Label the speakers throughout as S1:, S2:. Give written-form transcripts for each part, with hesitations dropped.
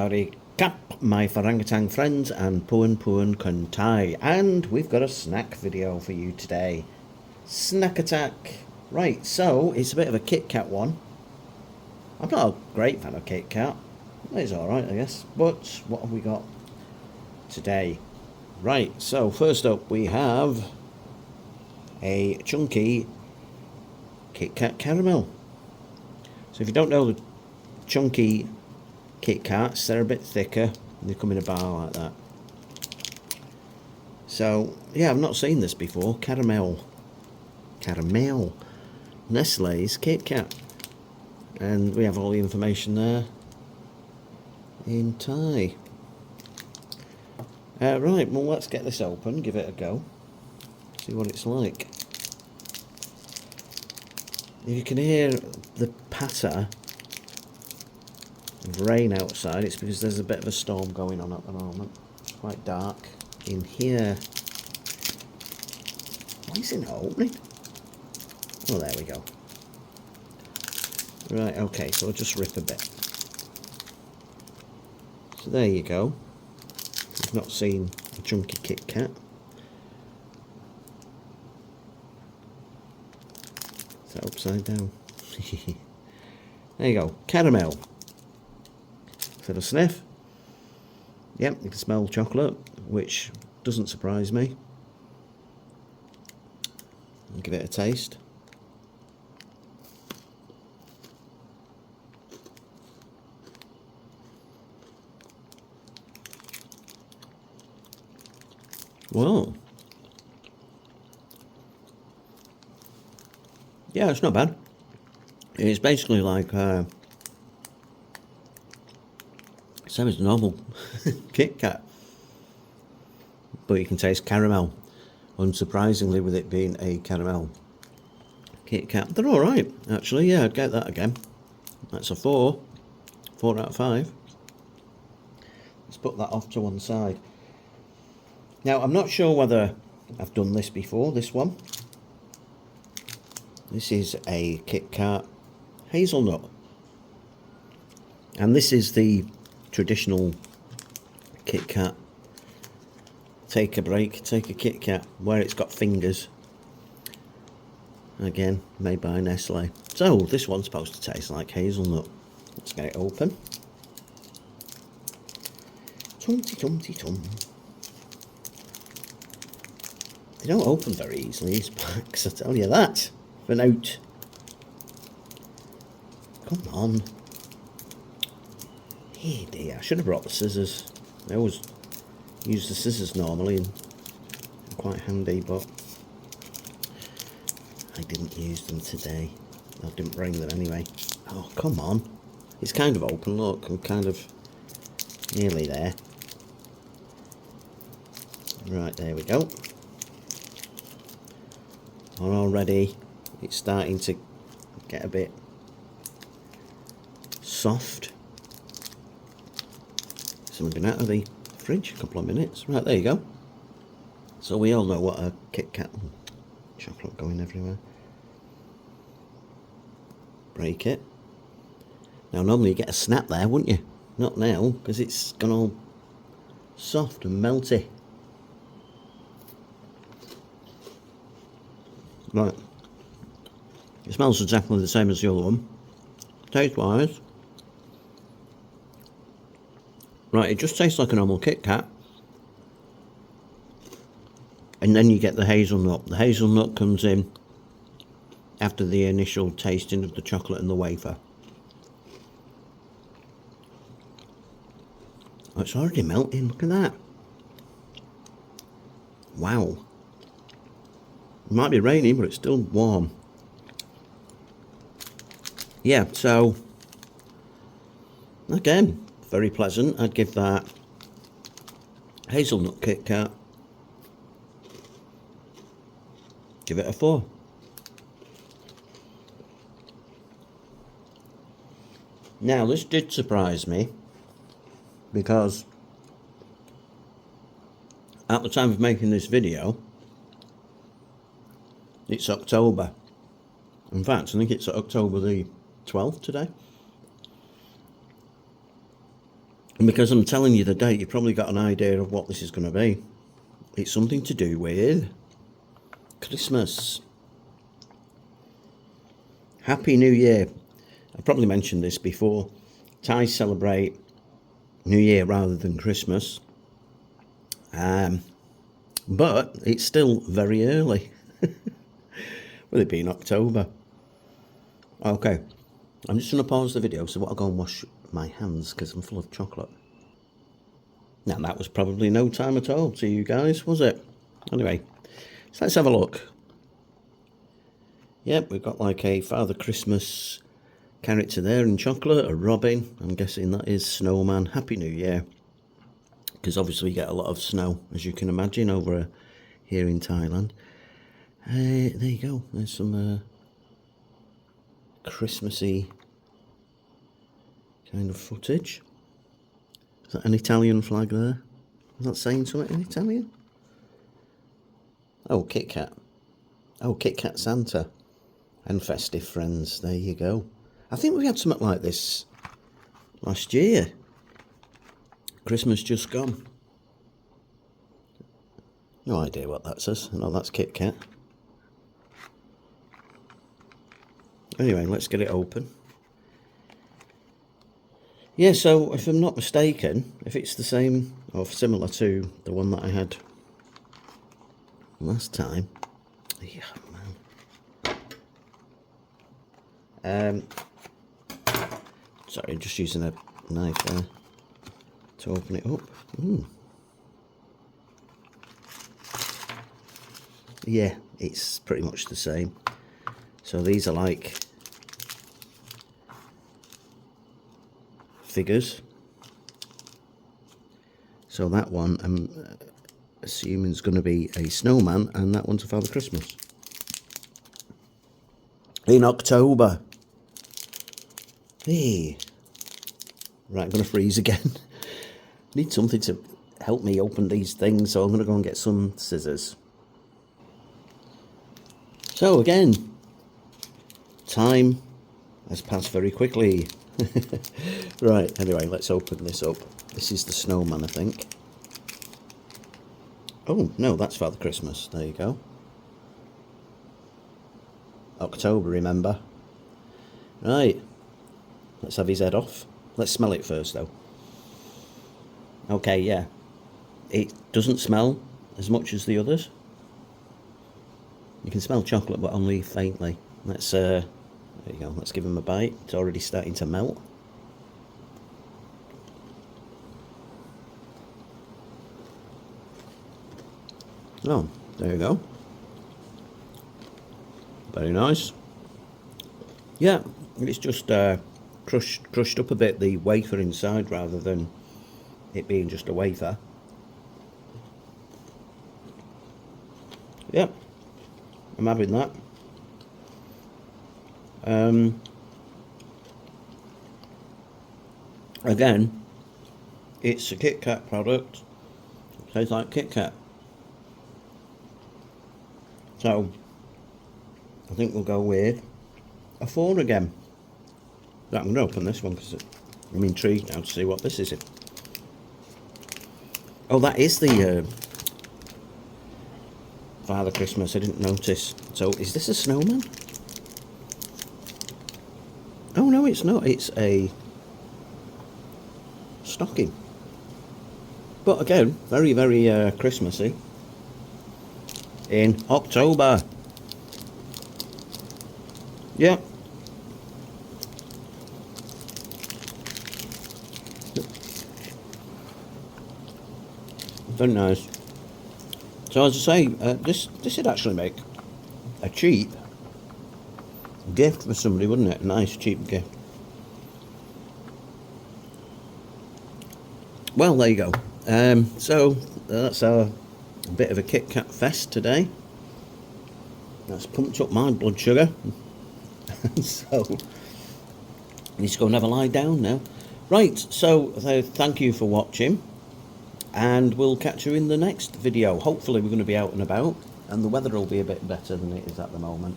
S1: Sawadee, khap, my orangutan friends, and puan kuntai. And we've got a snack video for you today. Snack attack. Right, so it's a bit of a Kit Kat one. I'm not a great fan of Kit Kat. It's alright, I guess. But what have we got today? Right, so first up we have a chunky Kit Kat caramel. So if you don't know the chunky Kit Kats, they're a bit thicker. They come in a bar like that. So yeah, I've not seen this before. Caramel. Nestle's Kit Kat. And we have all the information there in Thai. Right, well let's get this open, give it a go. See what it's like. If you can hear the patter of rain outside, it's because there's a bit of a storm going on at the moment. It's quite dark in here. Why isn't it opening? Oh, there we go. Right, okay, so I'll just rip a bit. So there you go. You've not seen a chunky Kit Kat. Is that upside down? There you go, caramel. For a sniff. Yep, you can smell chocolate, which doesn't surprise me. I'll give it a taste. Well, yeah, it's not bad. It's basically like same as normal Kit Kat, but you can taste caramel. Unsurprisingly, with it being a caramel Kit Kat, they're all right actually. Yeah, I'd get that again. That's a 4 out of 5. Let's put that off to one side. Now, I'm not sure whether I've done this before, this one. This is a Kit Kat hazelnut. And this is the traditional Kit Kat. Take a break, take a Kit Kat, where it's got fingers. Again, made by Nestle. So, this one's supposed to taste like hazelnut. Let's get it open. Tum-ti-tum-ti-tum. They don't open very easily, these packs, I tell you that. For note. Come on. Hey dear, I should have brought the scissors. I always use the scissors normally and they're quite handy, but I didn't use them today. I didn't bring them anyway. Oh, come on. It's kind of open, look. I'm kind of nearly there. Right, there we go. And already it's starting to get a bit soft. So we've been out of the fridge a couple of minutes. Right, there you go. So we all know what a Kit Kat... chocolate going everywhere. Break it. Now normally you get a snap there, wouldn't you? Not now, because it's gone all soft and melty. Right. It smells exactly the same as the other one. Taste wise. Right, it just tastes like a normal Kit Kat. And then you get the hazelnut. The hazelnut comes in after the initial tasting of the chocolate and the wafer. Oh, it's already melting, look at that. Wow. It might be raining, but it's still warm. Yeah, so again, very pleasant. I'd give that hazelnut Kit Kat, give it a 4. Now, this did surprise me because at the time of making this video, it's October. In fact, I think it's October the 12th today. And because I'm telling you the date, you've probably got an idea of what this is going to be. It's something to do with Christmas. Happy New Year. I probably mentioned this before. Thais celebrate New Year rather than Christmas. But it's still very early. Will it be in October? Okay, I'm just going to pause the video so I'll go and wash my hands because I'm full of chocolate. Now that was probably no time at all to you guys, was it? Anyway, so let's have a look. Yep, we've got like a Father Christmas character there in chocolate, a robin. I'm guessing that is Snowman. Happy New Year. Because obviously we get a lot of snow, as you can imagine, over here in Thailand. There you go. There's some Christmassy kind of footage. Is that an Italian flag there? Is that saying something in Italian? Oh, Kit Kat. Oh, Kit Kat Santa. And festive friends. There you go. I think we had something like this last year. Christmas just gone. No idea what that says. No, that's Kit Kat. Anyway, let's get it open. Yeah, so if I'm not mistaken, if it's the same or similar to the one that I had last time. Yeah, man. Sorry, just using a knife there to open it up. Yeah, it's pretty much the same. So these are like figures. So that one I'm assuming is going to be a snowman, and that one's a Father Christmas. In October. Hey. Right, I'm going to freeze again. Need something to help me open these things, so I'm going to go and get some scissors. So again, time has passed very quickly. Right, anyway, let's open this up. This is the snowman, I think. Oh, no, that's Father Christmas. There you go. October, remember? Right, let's have his head off. Let's smell it first, though. Okay, yeah. It doesn't smell as much as the others. You can smell chocolate, but only faintly. Let's, there you go. Let's give him a bite. It's already starting to melt. Oh, there you go. Very nice. Yeah, it's just crushed up a bit, the wafer inside, rather than it being just a wafer. Yep, I'm having that. Again, it's a Kit Kat product. It tastes like Kit Kat. So, I think we'll go with a 4 again. Right, I'm going to open this one because I'm intrigued now to see what this is. Oh, that is the Father Christmas. I didn't notice. So, is this a snowman? Oh, no, it's not. It's a stocking. But again, very, very Christmassy. In October. Yeah. Very nice. So as I say, this would actually make a cheap gift for somebody, wouldn't it? A nice cheap gift. Well, there you go. So that's our bit of a Kit Kat fest today. That's pumped up my blood sugar. So I need to go and have a lie down now. Right, so thank you for watching, and we'll catch you in the next video. Hopefully we're going to be out and about, and the weather will be a bit better than it is at the moment.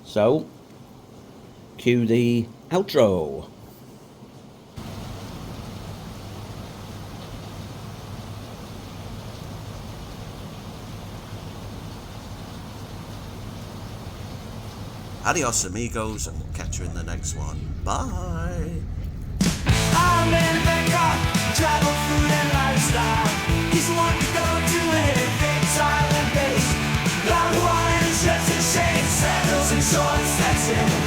S1: So, cue the outro. Adios, amigos, and we'll catch you in the next one. Bye.
S2: I'm in Bangkok, travel, food and lifestyle. He's the one to go to anything Thailand based. Loud Hawaiian shirts and shades, sandals and shorts, that's it.